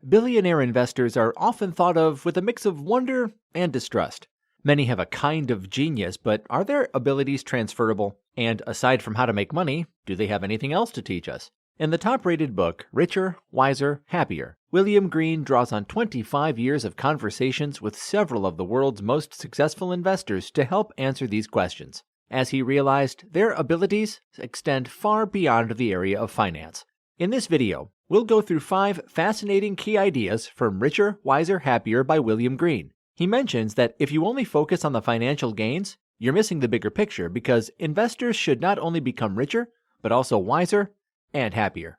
Billionaire investors are often thought of with a mix of wonder and distrust. Many have a kind of genius, but are their abilities transferable? And aside from how to make money, do they have anything else to teach us? In the top-rated book, Richer, Wiser, Happier, William Green draws on 25 years of conversations with several of the world's most successful investors to help answer these questions. As he realized, their abilities extend far beyond the area of finance. In this video, we'll go through 5 fascinating key ideas from Richer, Wiser, Happier by William Green. He mentions that if you only focus on the financial gains, you're missing the bigger picture because investors should not only become richer, but also wiser and happier.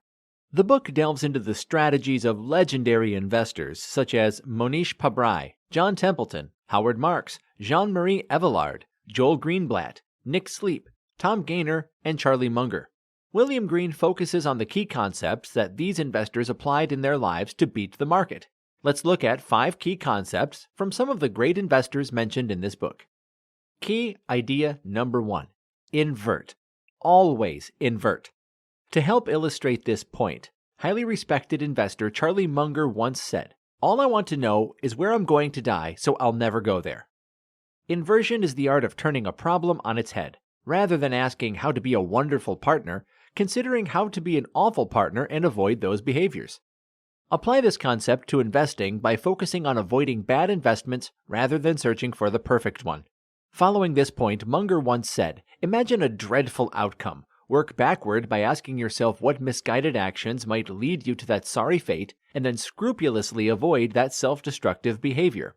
The book delves into the strategies of legendary investors such as Mohnish Pabrai, John Templeton, Howard Marks, Jean-Marie Eveillard, Joel Greenblatt, Nick Sleep, Tom Gaynor, and Charlie Munger. William Green focuses on the key concepts that these investors applied in their lives to beat the market. Let's look at 5 key concepts from some of the great investors mentioned in this book. Key idea number 1. Invert. Always invert. To help illustrate this point, highly respected investor Charlie Munger once said, "All I want to know is where I'm going to die, so I'll never go there." Inversion is the art of turning a problem on its head. Rather than asking how to be a wonderful partner, considering how to be an awful partner and avoid those behaviors. Apply this concept to investing by focusing on avoiding bad investments rather than searching for the perfect one. Following this point, Munger once said, "Imagine a dreadful outcome. Work backward by asking yourself what misguided actions might lead you to that sorry fate, and then scrupulously avoid that self-destructive behavior."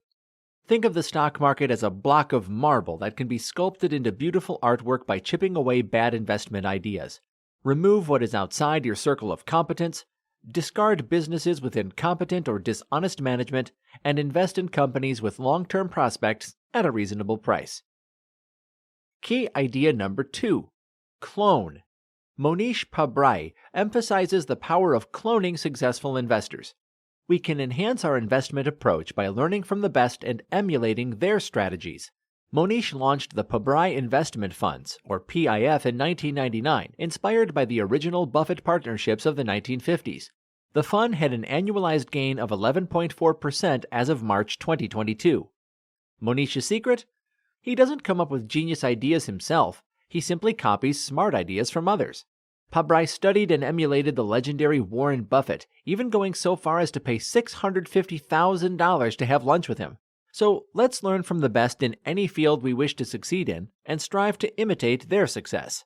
Think of the stock market as a block of marble that can be sculpted into beautiful artwork by chipping away bad investment ideas. Remove what is outside your circle of competence, discard businesses with incompetent or dishonest management, and invest in companies with long-term prospects at a reasonable price. Key idea number 2. Clone. Mohnish Pabrai emphasizes the power of cloning successful investors. We can enhance our investment approach by learning from the best and emulating their strategies. Mohnish launched the Pabrai Investment Funds, or PIF, in 1999, inspired by the original Buffett partnerships of the 1950s. The fund had an annualized gain of 11.4% as of March 2022. Mohnish's secret? He doesn't come up with genius ideas himself. He simply copies smart ideas from others. Pabrai studied and emulated the legendary Warren Buffett, even going so far as to pay $650,000 to have lunch with him. So let's learn from the best in any field we wish to succeed in and strive to imitate their success.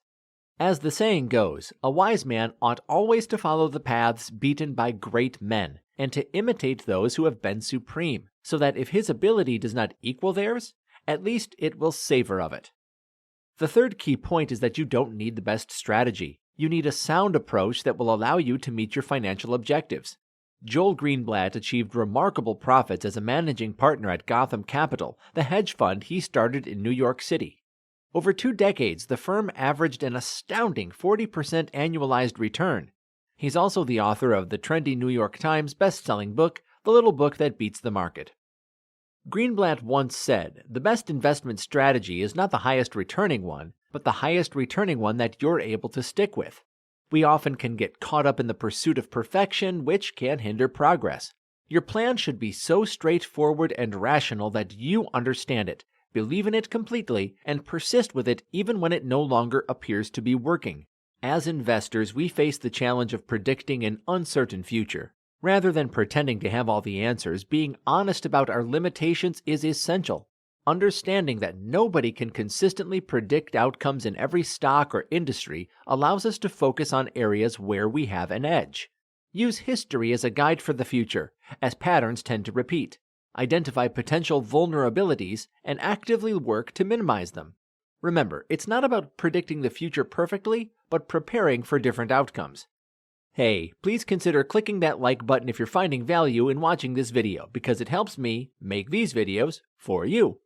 As the saying goes, a wise man ought always to follow the paths beaten by great men, and to imitate those who have been supreme, so that if his ability does not equal theirs, at least it will savor of it. The third key point is that you don't need the best strategy. You need a sound approach that will allow you to meet your financial objectives. Joel Greenblatt achieved remarkable profits as a managing partner at Gotham Capital, the hedge fund he started in New York City. Over 2 decades, the firm averaged an astounding 40% annualized return. He's also the author of the trendy New York Times best-selling book, The Little Book That Beats the Market. Greenblatt once said, "The best investment strategy is not the highest returning one, but the highest returning one that you're able to stick with." We often can get caught up in the pursuit of perfection, which can hinder progress. Your plan should be so straightforward and rational that you understand it, believe in it completely, and persist with it even when it no longer appears to be working. As investors, we face the challenge of predicting an uncertain future. Rather than pretending to have all the answers, being honest about our limitations is essential. Understanding that nobody can consistently predict outcomes in every stock or industry allows us to focus on areas where we have an edge. Use history as a guide for the future, as patterns tend to repeat. Identify potential vulnerabilities and actively work to minimize them. Remember, it's not about predicting the future perfectly, but preparing for different outcomes. Hey, please consider clicking that like button if you're finding value in watching this video, because it helps me make these videos for you.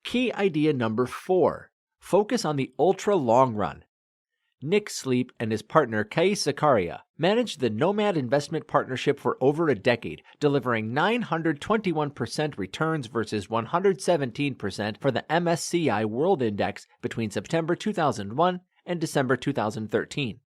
Key idea number 4. Focus on the ultra long run. Nick Sleep and his partner Kai Sakaria managed the Nomad Investment Partnership for over a decade, delivering 921% returns versus 117% for the MSCI World Index between September 2001 and December 2013.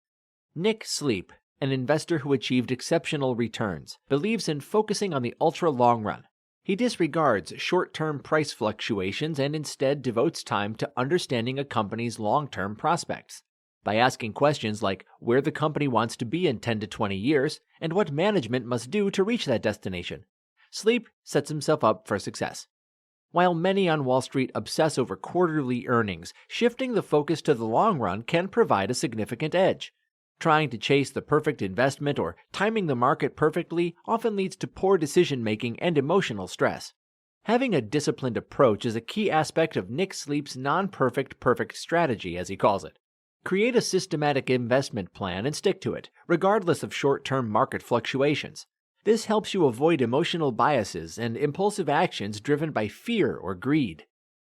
Nick Sleep, an investor who achieved exceptional returns, believes in focusing on the ultra-long run. He disregards short-term price fluctuations and instead devotes time to understanding a company's long-term prospects. By asking questions like where the company wants to be in 10 to 20 years and what management must do to reach that destination, Sleep sets himself up for success. While many on Wall Street obsess over quarterly earnings, shifting the focus to the long run can provide a significant edge. Trying to chase the perfect investment or timing the market perfectly often leads to poor decision-making and emotional stress. Having a disciplined approach is a key aspect of Nick Sleep's non-perfect perfect strategy, as he calls it. Create a systematic investment plan and stick to it, regardless of short-term market fluctuations. This helps you avoid emotional biases and impulsive actions driven by fear or greed.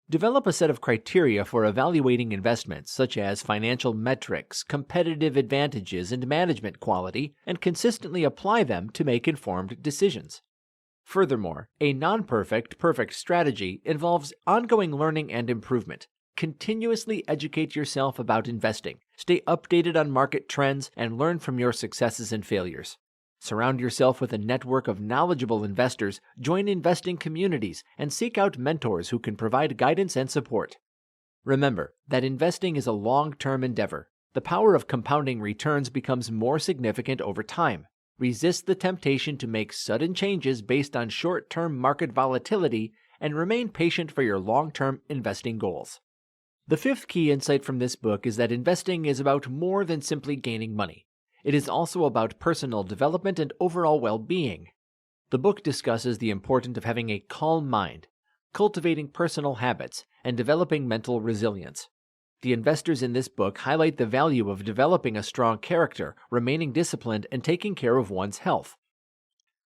Develop a set of criteria for evaluating investments, such as financial metrics, competitive advantages, and management quality, and consistently apply them to make informed decisions. Furthermore, a non-perfect perfect strategy involves ongoing learning and improvement. Continuously educate yourself about investing, stay updated on market trends, and learn from your successes and failures. Surround yourself with a network of knowledgeable investors, join investing communities, and seek out mentors who can provide guidance and support. Remember that investing is a long-term endeavor. The power of compounding returns becomes more significant over time. Resist the temptation to make sudden changes based on short-term market volatility and remain patient for your long-term investing goals. The fifth key insight from this book is that investing is about more than simply gaining money. It is also about personal development and overall well-being. The book discusses the importance of having a calm mind, cultivating personal habits, and developing mental resilience. The investors in this book highlight the value of developing a strong character, remaining disciplined, and taking care of one's health.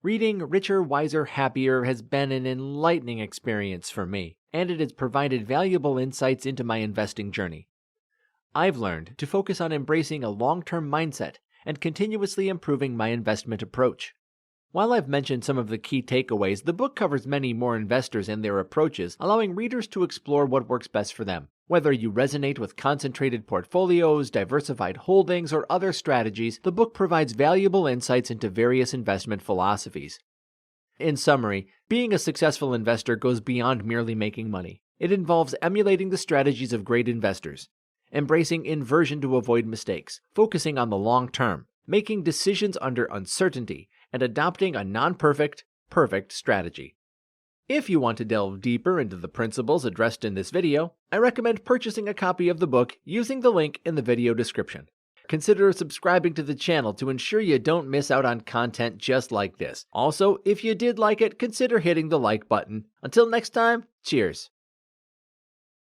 Reading Richer, Wiser, Happier has been an enlightening experience for me, and it has provided valuable insights into my investing journey. I've learned to focus on embracing a long-term mindset and continuously improving my investment approach. While I've mentioned some of the key takeaways, the book covers many more investors and their approaches, allowing readers to explore what works best for them. Whether you resonate with concentrated portfolios, diversified holdings, or other strategies, the book provides valuable insights into various investment philosophies. In summary, being a successful investor goes beyond merely making money. It involves emulating the strategies of great investors, embracing inversion to avoid mistakes, focusing on the long term, making decisions under uncertainty, and adopting a non-perfect, perfect strategy. If you want to delve deeper into the principles addressed in this video, I recommend purchasing a copy of the book using the link in the video description. Consider subscribing to the channel to ensure you don't miss out on content just like this. Also, if you did like it, consider hitting the like button. Until next time, cheers.